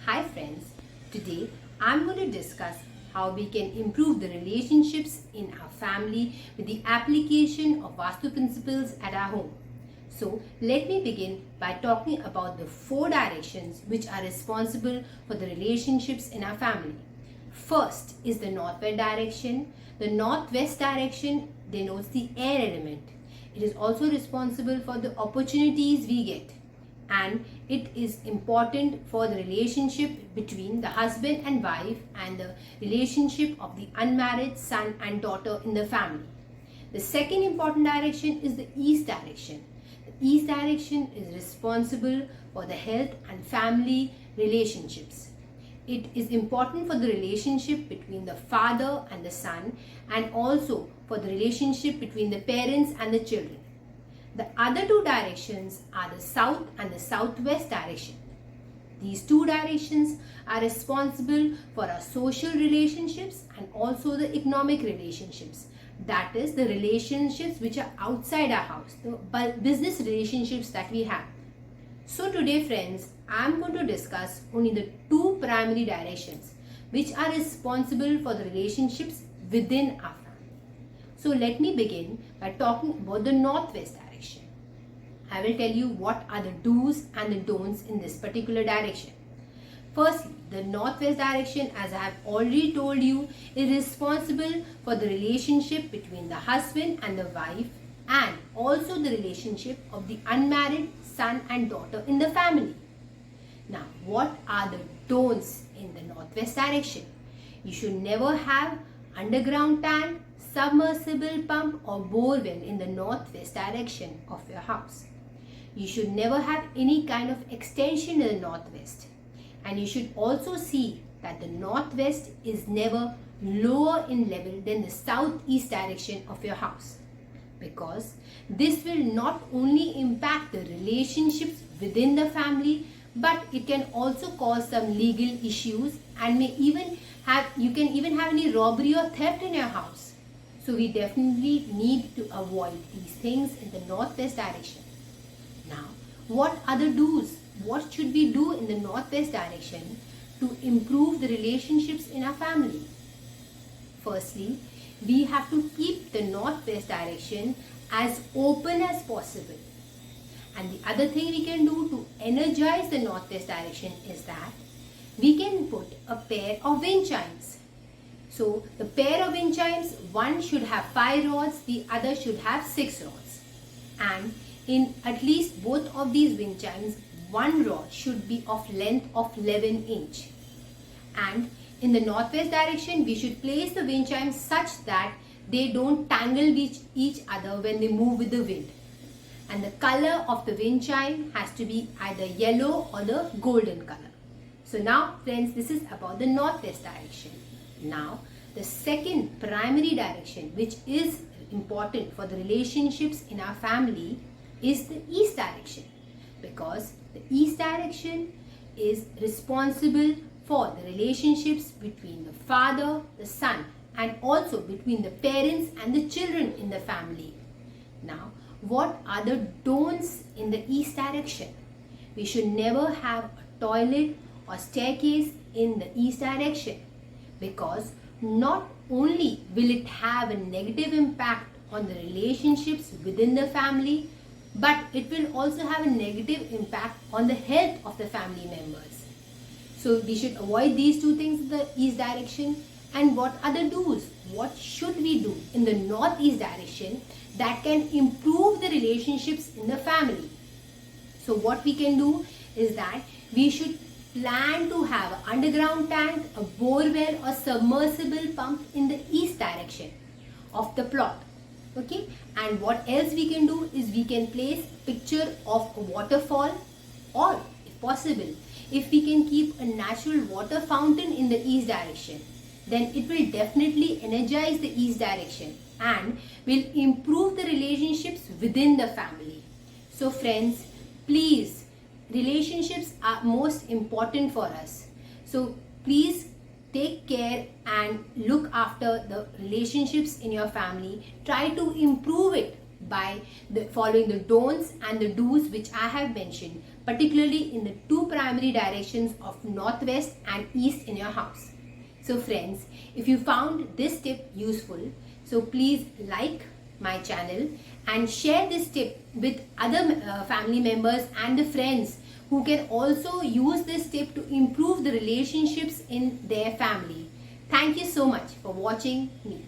Hi friends, today I'm going to discuss how we can improve the relationships in our family with the application of Vaastu principles at our home. So let me begin by talking about the 4 directions which are responsible for the relationships in our family. First is the northwest direction. The northwest direction denotes the air element. It is also responsible for the opportunities we get, and it is important for the relationship between the husband and wife and the relationship of the unmarried son and daughter in the family. The second important direction is the east direction. The east direction is responsible for the health and family relationships. It is important for the relationship between the father and the son, and also for the relationship between the parents and the children. The other 2 directions are the south and the southwest direction. These 2 directions are responsible for our social relationships and also the economic relationships. That is the relationships which are outside our house, the business relationships that we have. So today friends, I am going to discuss only the 2 primary directions which are responsible for the relationships within our family. So let me begin by talking about the northwest direction. I will tell you what are the do's and the don'ts in this particular direction. Firstly, the northwest direction, as I have already told you, is responsible for the relationship between the husband and the wife, and also the relationship of the unmarried son and daughter in the family. Now, what are the don'ts in the northwest direction? You should never have underground tank, submersible pump or bore well in the northwest direction of your house. You should never have any kind of extension in the northwest. And you should also see that the northwest is never lower in level than the southeast direction of your house, because this will not only impact the relationships within the family, but it can also cause some legal issues, and you can even have any robbery or theft in your house. So we definitely need to avoid these things in the northwest direction. Now, what are the do's? What should we do in the northwest direction to improve the relationships in our family? Firstly, we have to keep the northwest direction as open as possible. And the other thing we can do to energize the northwest direction is that we can put a pair of wind chimes. So the pair of wind chimes, one should have 5 rods, the other should have 6 rods. And in at least both of these wind chimes, one rod should be of length of 11 inch. And in the northwest direction, we should place the wind chimes such that they don't tangle with each other when they move with the wind. And the color of the wind chime has to be either yellow or the golden color. So now friends, this is about the northwest direction. Now the second primary direction which is important for the relationships in our family is the east direction, because the east direction is responsible for the relationships between the father, the son, and also between the parents and the children in the family. Now, what are the don'ts in the east direction? We should never have a toilet or staircase in the east direction, because not only will it have a negative impact on the relationships within the family, but it will also have a negative impact on the health of the family members. So we should avoid these 2 things in the east direction. And what are the do's? What should we do in the northeast direction that can improve the relationships in the family? So what we can do is that we should plan to have an underground tank, a bore well or submersible pump in the east direction of the plot. Okay, and what else we can do is we can place a picture of a waterfall, or if possible, if we can keep a natural water fountain in the east direction, then it will definitely energize the east direction and will improve the relationships within the family. So friends, please, relationships are most important for us. So please take care and look after the relationships in your family. Try to improve it by following the don'ts and the do's which I have mentioned, particularly in the two primary directions of northwest and east in your house. So friends, if you found this tip useful, so please like my channel and share this tip with other family members and the friends who can also use this tip to improve the relationships in their family. Thank you so much for watching me.